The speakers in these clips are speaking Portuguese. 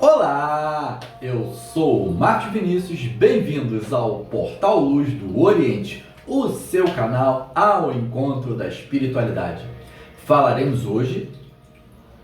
Olá, eu sou o Marcos Vinícius, bem-vindos ao Portal Luz do Oriente, o seu canal ao encontro da espiritualidade. Falaremos hoje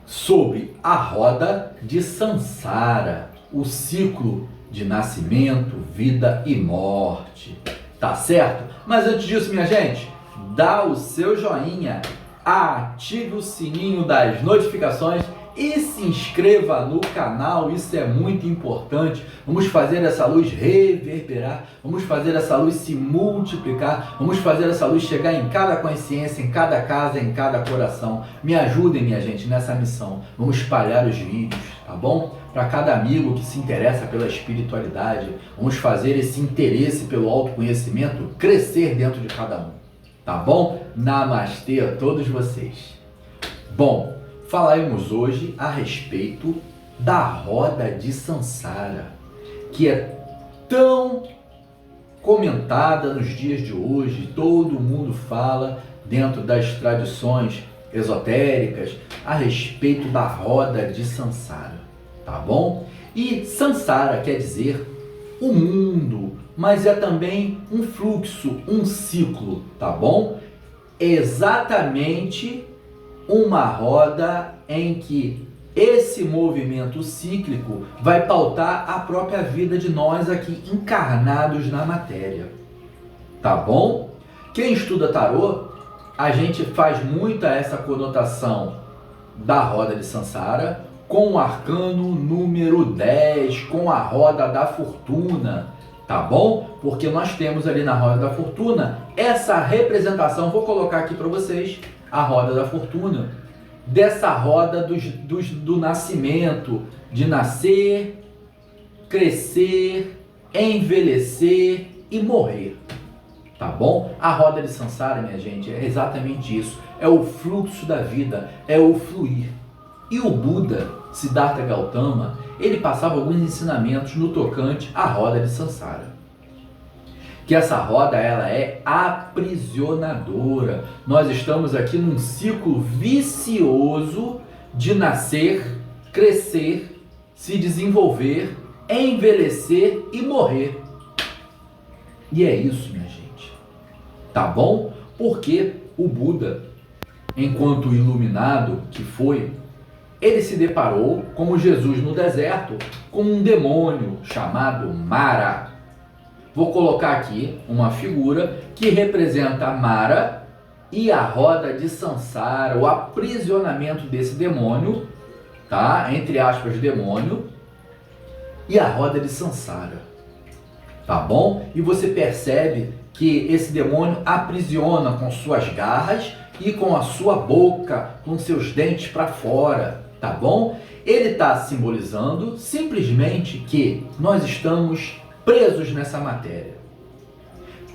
sobre a roda de Sansara, o ciclo de nascimento, vida e morte. Tá certo? Mas antes disso, minha gente, dá o seu joinha, ative o sininho das notificações e se inscreva no canal, isso é muito importante. Vamos fazer essa luz reverberar, vamos fazer essa luz se multiplicar, vamos fazer essa luz chegar em cada consciência, em cada casa, em cada coração. Me ajudem, minha gente, nessa missão. Vamos espalhar os vídeos, tá bom? Para cada amigo que se interessa pela espiritualidade, vamos fazer esse interesse pelo autoconhecimento crescer dentro de cada um, tá bom? Namastê a todos vocês. Bom, falaremos hoje a respeito da roda de Sansara, que é tão comentada nos dias de hoje, todo mundo fala dentro das tradições esotéricas a respeito da roda de Sansara, tá bom? E Sansara quer dizer o mundo, mas é também um fluxo, um ciclo, tá bom? Exatamente uma roda em que esse movimento cíclico vai pautar a própria vida de nós aqui encarnados na matéria, tá bom? Quem estuda tarô, a gente faz muita essa conotação da roda de Sansara com o arcano número 10, com a roda da fortuna, tá bom? Porque nós temos ali na roda da fortuna essa representação, vou colocar aqui para vocês, a roda da fortuna, dessa roda do nascimento, de nascer, crescer, envelhecer e morrer, tá bom? A roda de Sansara, minha gente, é exatamente isso, é o fluxo da vida, é o fluir. E o Buda, Siddhartha Gautama, ele passava alguns ensinamentos no tocante à roda de Sansara. Que essa roda ela é aprisionadora. Nós estamos aqui num ciclo vicioso de nascer, crescer, se desenvolver, envelhecer e morrer. E é isso, minha gente. Tá bom? Porque o Buda, enquanto iluminado que foi, ele se deparou, como Jesus no deserto, com um demônio chamado Mara. Vou colocar aqui uma figura que representa Mara e a roda de Sansara, o aprisionamento desse demônio, tá? Entre aspas, demônio, e a roda de Sansara, tá bom? E você percebe que esse demônio aprisiona com suas garras e com a sua boca, com seus dentes para fora, tá bom? Ele está simbolizando simplesmente que nós estamos presos nessa matéria,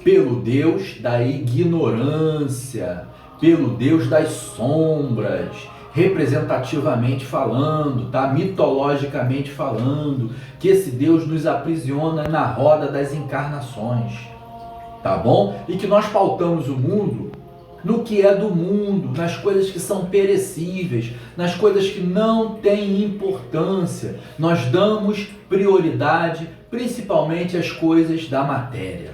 pelo Deus da ignorância, pelo Deus das sombras, representativamente falando, tá? Mitologicamente falando, que esse Deus nos aprisiona na roda das encarnações, tá bom? E que nós pautamos o mundo no que é do mundo, nas coisas que são perecíveis, nas coisas que não têm importância. Nós damos prioridade principalmente às coisas da matéria,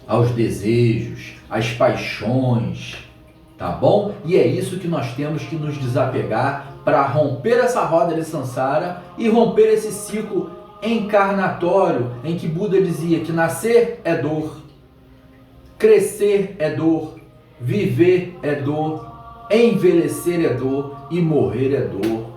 aos desejos, às paixões, tá bom? E é isso que nós temos que nos desapegar para romper essa roda de Sansara e romper esse ciclo encarnatório em que Buda dizia que nascer é dor, crescer é dor, viver é dor, envelhecer é dor e morrer é dor.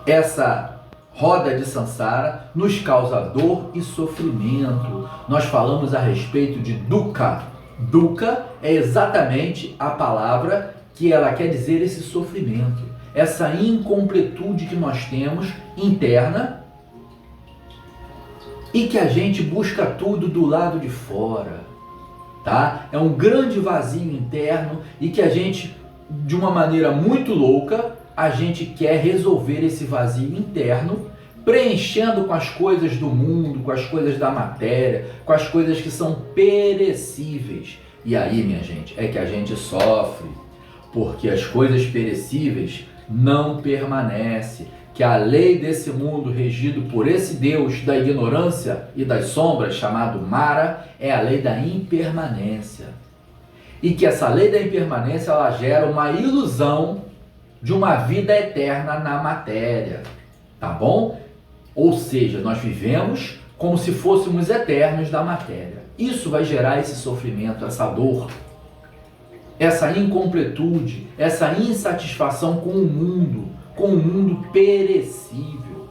Essa roda de Sansara nos causa dor e sofrimento. Nós falamos a respeito de dukkha. Dukkha é exatamente a palavra que ela quer dizer esse sofrimento, essa incompletude que nós temos interna e que a gente busca tudo do lado de fora. Tá? É um grande vazio interno e que a gente, de uma maneira muito louca, a gente quer resolver esse vazio interno, preenchendo com as coisas do mundo, com as coisas da matéria, com as coisas que são perecíveis. E aí, minha gente, é que a gente sofre, porque as coisas perecíveis não permanecem. que a lei desse mundo regido por esse Deus da ignorância e das sombras, chamado Mara, é a lei da impermanência. E que essa lei da impermanência, ela gera uma ilusão de uma vida eterna na matéria, tá bom? Ou seja, nós vivemos como se fôssemos eternos da matéria. Isso vai gerar esse sofrimento, essa dor, essa incompletude, essa insatisfação com o mundo perecível.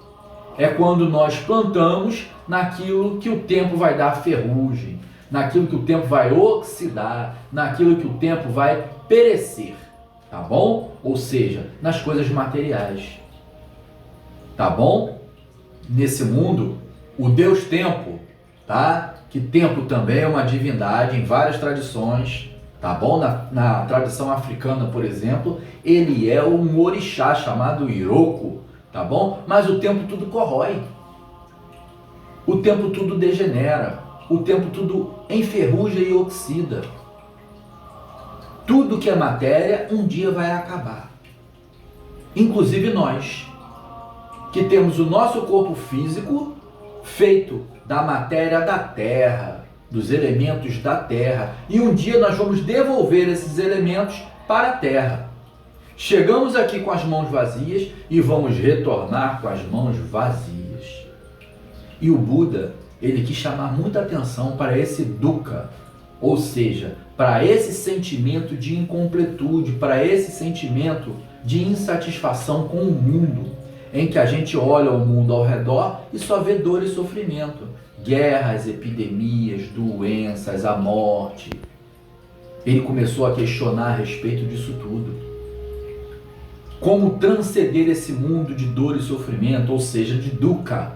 É quando nós plantamos naquilo que o tempo vai dar ferrugem, naquilo que o tempo vai oxidar, naquilo que o tempo vai perecer, tá bom? Ou seja, nas coisas materiais, tá bom? Nesse mundo, o Deus Tempo, tá? Que tempo também é uma divindade em várias tradições, tá bom? Na tradição africana, por exemplo, ele é um orixá chamado Iroko, tá bom? Mas o tempo tudo corrói, o tempo tudo degenera, o tempo tudo enferruja e oxida. Tudo que é matéria um dia vai acabar. Inclusive nós, que temos o nosso corpo físico feito da matéria da terra, dos elementos da terra, e um dia nós vamos devolver esses elementos para a terra. Chegamos aqui com as mãos vazias e vamos retornar com as mãos vazias. E o Buda, ele quis chamar muita atenção para esse dukkha, ou seja, para esse sentimento de incompletude, para esse sentimento de insatisfação com o mundo, em que a gente olha o mundo ao redor e só vê dor e sofrimento, guerras, epidemias, doenças, a morte. Ele começou a questionar a respeito disso tudo. Como transcender esse mundo de dor e sofrimento, ou seja, de dukkha,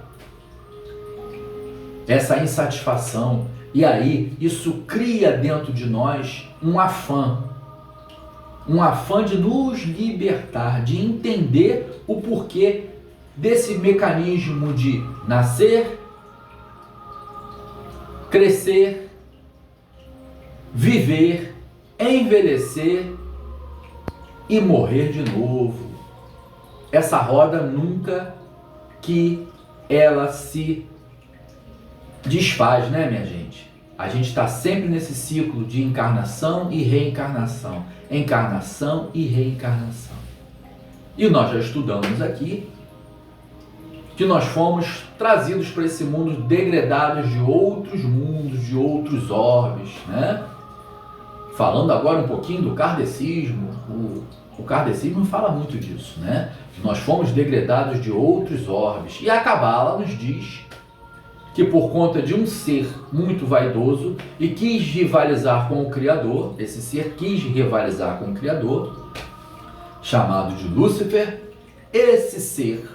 essa insatisfação. E aí, isso cria dentro de nós um afã de nos libertar, de entender o porquê desse mecanismo de nascer, crescer, viver, envelhecer e morrer de novo. Essa roda nunca que ela se desfaz, né, minha gente? A gente está sempre nesse ciclo de encarnação e reencarnação, encarnação e reencarnação. E nós já estudamos aqui que nós fomos trazidos para esse mundo degredados de outros mundos, de outros orbes, né? Falando agora um pouquinho do kardecismo, o kardecismo fala muito disso, né? Nós fomos degredados de outros orbes. E a Cabala nos diz que por conta de um ser muito vaidoso e quis rivalizar com o Criador, esse ser quis rivalizar com o Criador, chamado de Lúcifer, esse ser,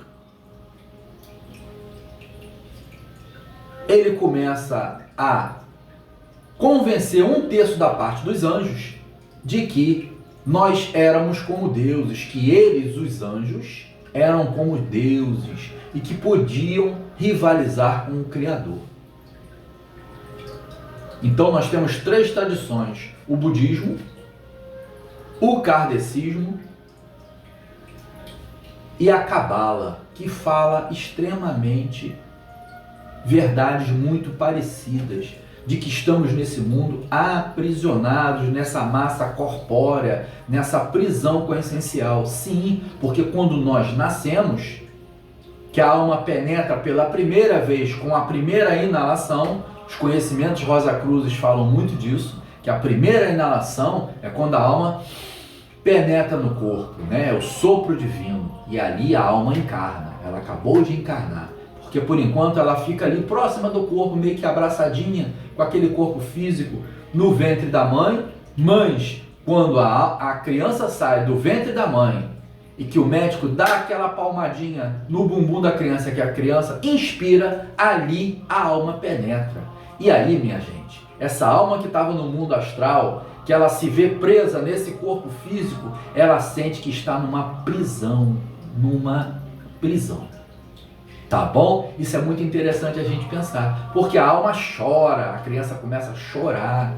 ele começa a convencer um terço da parte dos anjos de que nós éramos como deuses, que eles, os anjos, eram como deuses e que podiam rivalizar com o Criador. Então nós temos três tradições: o budismo, o kardecismo e a cabala, que fala extremamente verdades muito parecidas, de que estamos nesse mundo aprisionados nessa massa corpórea, nessa prisão coessencial. Sim, porque quando nós nascemos, que a alma penetra pela primeira vez com a primeira inalação, os conhecimentos Rosacruzes falam muito disso, que a primeira inalação é quando a alma penetra no corpo, né? É o sopro divino, e ali a alma encarna, ela acabou de encarnar. Porque por enquanto ela fica ali próxima do corpo, meio que abraçadinha com aquele corpo físico no ventre da mãe. Mas quando a criança sai do ventre da mãe e que o médico dá aquela palmadinha no bumbum da criança, que a criança inspira, ali a alma penetra. E aí, minha gente, essa alma que estava no mundo astral, que ela se vê presa nesse corpo físico, ela sente que está numa prisão, Tá bom? Isso é muito interessante a gente pensar, porque a alma chora, a criança começa a chorar,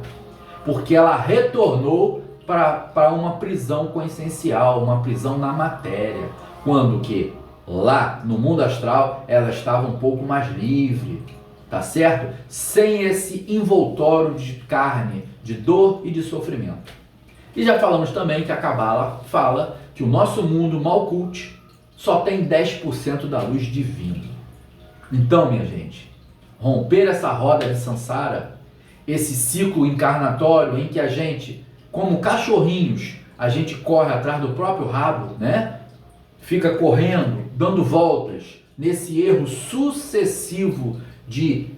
porque ela retornou para uma prisão coessencial, uma prisão na matéria. Quando que Lá no mundo astral, ela estava um pouco mais livre, tá certo? Sem esse envoltório de carne, de dor e de sofrimento. E já falamos também que a Cabala fala que o nosso mundo Malkuth só tem 10% da luz divina. Então, minha gente, romper essa roda de Sansara, esse ciclo encarnatório em que a gente, como cachorrinhos, a gente corre atrás do próprio rabo, né? Fica correndo, dando voltas nesse erro sucessivo de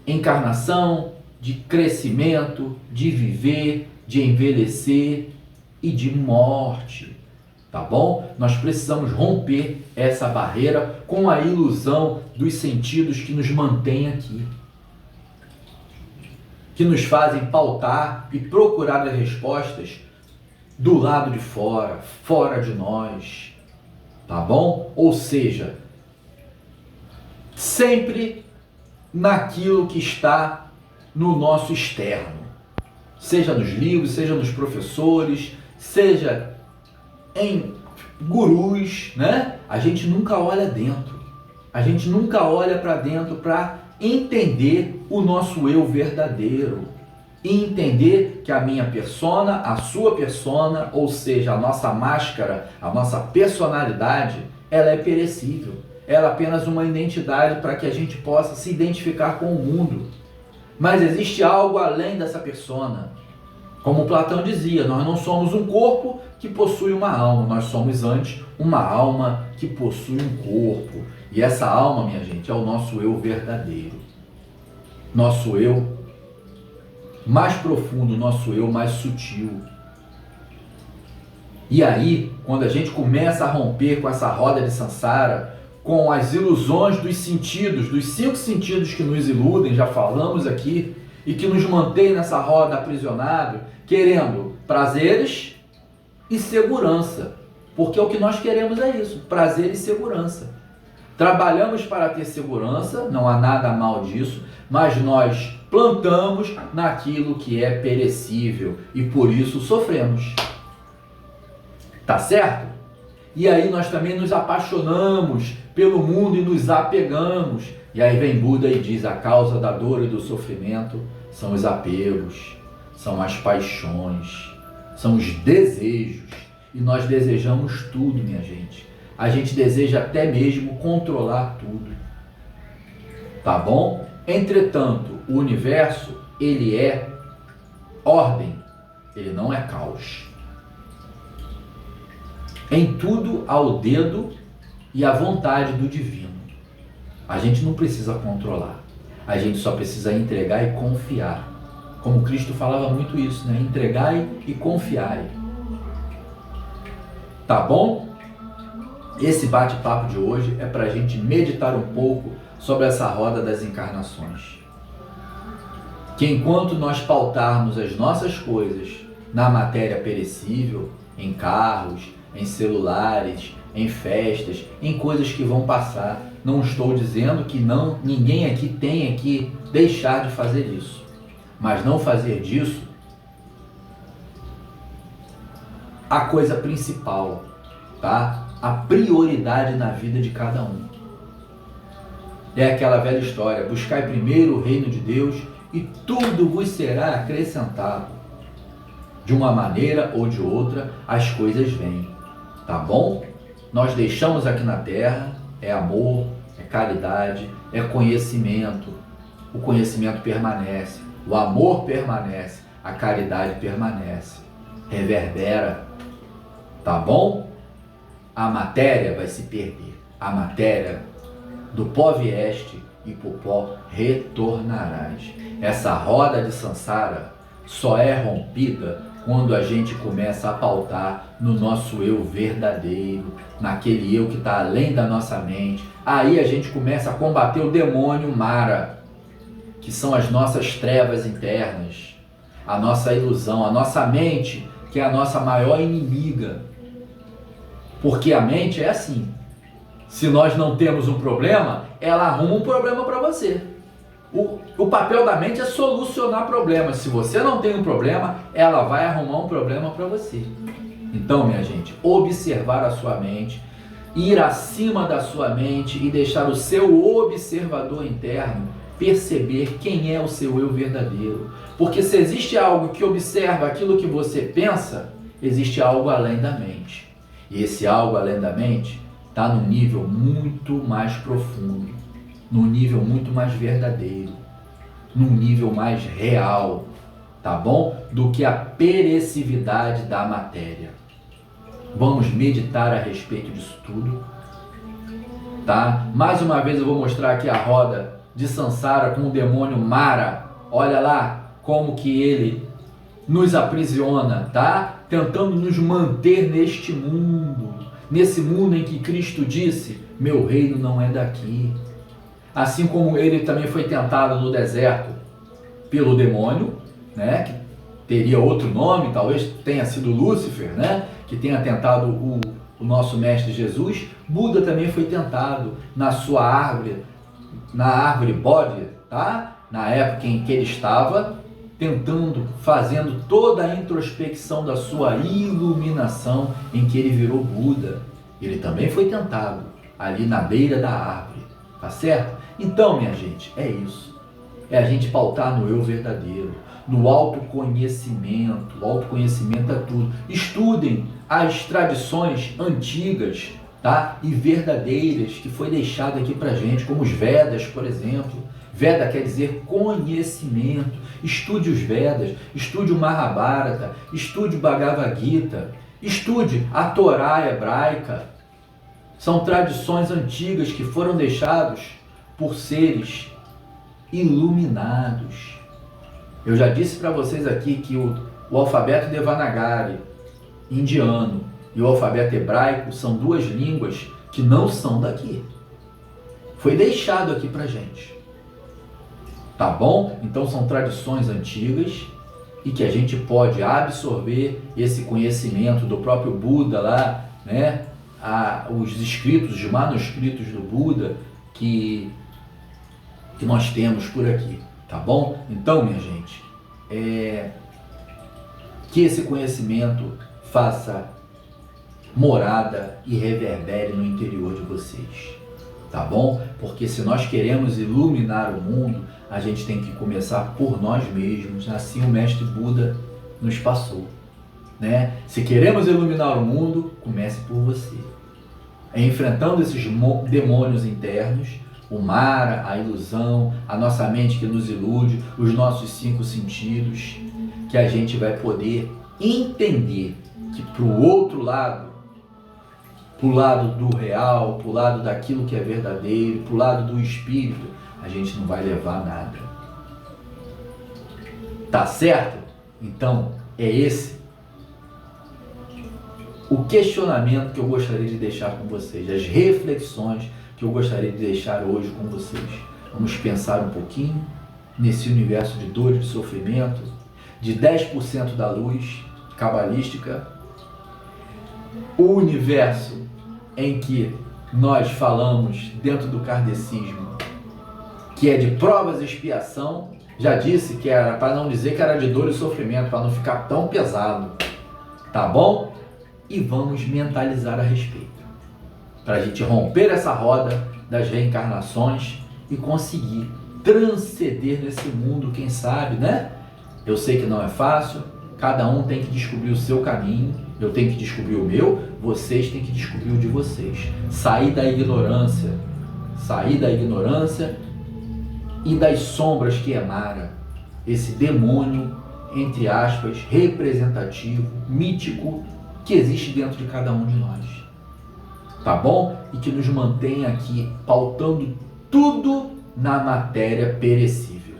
encarnação, de crescimento, de viver, de envelhecer e de morte, tá bom? Nós precisamos romper essa barreira com a ilusão dos sentidos que nos mantém aqui, que nos fazem pautar e procurar as respostas do lado de fora, fora de nós, tá bom? Ou seja, sempre naquilo que está no nosso externo, seja nos livros, seja nos professores, seja em gurus, né? A gente nunca olha dentro, a gente nunca olha para dentro para entender o nosso eu verdadeiro e entender que a minha persona, a sua persona, ou seja, a nossa máscara, a nossa personalidade, ela é perecível. Ela é apenas uma identidade para que a gente possa se identificar com o mundo. Mas existe algo além dessa persona. Como Platão dizia, nós não somos um corpo que possui uma alma, nós somos antes uma alma que possui um corpo. E essa alma, minha gente, é o nosso eu verdadeiro. Nosso eu mais profundo, nosso eu mais sutil. E aí, quando a gente começa a romper com essa roda de Sansara, com as ilusões dos sentidos, dos 5 sentidos que nos iludem, já falamos aqui, e que nos mantém nessa roda aprisionado, querendo prazeres e segurança. Porque o que nós queremos é isso, prazer e segurança. Trabalhamos para ter segurança, não há nada mal disso, mas nós plantamos naquilo que é perecível e por isso sofremos. Tá certo? E aí nós também nos apaixonamos pelo mundo e nos apegamos. E aí vem Buda e diz: a causa da dor e do sofrimento são os apegos, são as paixões, são os desejos. E nós desejamos tudo, minha gente. A gente deseja até mesmo controlar tudo. Tá bom? Entretanto, o universo, ele é ordem, ele não é caos. Em tudo há o dedo e a vontade do divino. A gente não precisa controlar, a gente só precisa entregar e confiar. Como Cristo falava muito isso, né? Entregai e confiai. Tá bom? Esse bate-papo de hoje é para a gente meditar um pouco sobre essa roda das encarnações. Que enquanto nós pautarmos as nossas coisas na matéria perecível, em carros, em celulares, em festas, em coisas que vão passar, não estou dizendo que ninguém aqui tenha que deixar de fazer isso, mas não fazer disso a coisa principal, tá? A prioridade na vida de cada um. É aquela velha história: buscai primeiro o reino de Deus e tudo vos será acrescentado. De uma maneira ou de outra, as coisas vêm, tá bom? Nós deixamos aqui na terra, é amor, é caridade, é conhecimento. O conhecimento permanece, o amor permanece, a caridade permanece, reverbera, tá bom? A matéria vai se perder, a matéria do pó vieste e pro pó retornarás. Essa roda de Sansara só é rompida quando a gente começa a pautar no nosso eu verdadeiro, naquele eu que está além da nossa mente. Aí a gente começa a combater o demônio Mara, que são as nossas trevas internas, a nossa ilusão, a nossa mente, que é a nossa maior inimiga. Porque a mente é assim: se nós não temos um problema, ela arruma um problema para você. O papel da mente é solucionar problemas. Se você não tem um problema, ela vai arrumar um problema para você. Então, minha gente, observar a sua mente, ir acima da sua mente e deixar o seu observador interno perceber quem é o seu eu verdadeiro. Porque se existe algo que observa aquilo que você pensa, existe algo além da mente. E esse algo além da mente está num nível muito mais profundo, num nível muito mais verdadeiro, num nível mais real, tá bom? Do que a perecividade da matéria. Vamos meditar a respeito disso tudo, tá? Mais uma vez eu vou mostrar aqui a roda de Sansara com o demônio Mara. Olha lá como que ele nos aprisiona, tá? Tentando nos manter neste mundo, nesse mundo em que Cristo disse: meu reino não é daqui. Assim como ele também foi tentado no deserto pelo demônio, né? Que teria outro nome, talvez tenha sido Lúcifer, né? Que tenha tentado o nosso mestre Jesus. Buda também foi tentado na sua árvore, na árvore Bodhi, tá? Na época em que ele estava tentando, fazendo toda a introspecção da sua iluminação, em que ele virou Buda. Ele também foi tentado ali na beira da árvore, tá certo? Então, minha gente, é isso. É a gente pautar no eu verdadeiro, no autoconhecimento. O autoconhecimento é tudo. Estudem as tradições antigas, tá? E verdadeiras que foi deixado aqui pra gente, como os Vedas, por exemplo. Veda quer dizer conhecimento. Estude os Vedas, estude o Mahabharata, estude o Bhagavad Gita, estude a Torá hebraica. São tradições antigas que foram deixadas por seres iluminados. Eu já disse para vocês aqui que o alfabeto Devanagari indiano e o alfabeto hebraico são duas línguas que não são daqui. Foi deixado aqui pra gente. Tá bom? Então são tradições antigas e que a gente pode absorver esse conhecimento do próprio Buda lá, né? Os escritos, os manuscritos do Buda que nós temos por aqui, tá bom? Então, minha gente, que esse conhecimento faça morada e reverbere no interior de vocês, tá bom? Porque se nós queremos iluminar o mundo, a gente tem que começar por nós mesmos. Assim o mestre Buda nos passou, né? Se queremos iluminar o mundo, comece por você. Enfrentando esses demônios internos, o Mara, a ilusão, a nossa mente que nos ilude, os nossos 5 sentidos, que a gente vai poder entender que para o outro lado, para o lado do real, para o lado daquilo que é verdadeiro, para o lado do espírito, a gente não vai levar nada. Tá certo? Então, é esse o questionamento que eu gostaria de deixar com vocês, as reflexões que eu gostaria de deixar hoje com vocês. Vamos pensar um pouquinho nesse universo de dor e de sofrimento, de 10% da luz cabalística, o universo em que nós falamos dentro do kardecismo, que é de provas e expiação. Já disse que era para não dizer que era de dor e sofrimento, para não ficar tão pesado, tá bom? E vamos mentalizar a respeito, para a gente romper essa roda das reencarnações e conseguir transcender nesse mundo, quem sabe, né? Eu sei que não é fácil, cada um tem que descobrir o seu caminho, eu tenho que descobrir o meu, vocês têm que descobrir o de vocês. Sair da ignorância e das sombras que emana esse demônio, entre aspas, representativo, mítico, que existe dentro de cada um de nós. Tá bom? E que nos mantém aqui pautando tudo na matéria perecível.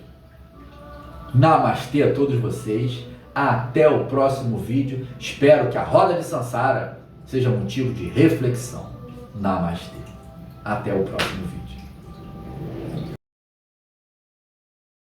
Namastê a todos vocês. Até o próximo vídeo. Espero que a roda de Sansara seja motivo de reflexão. Namastê. Até o próximo vídeo.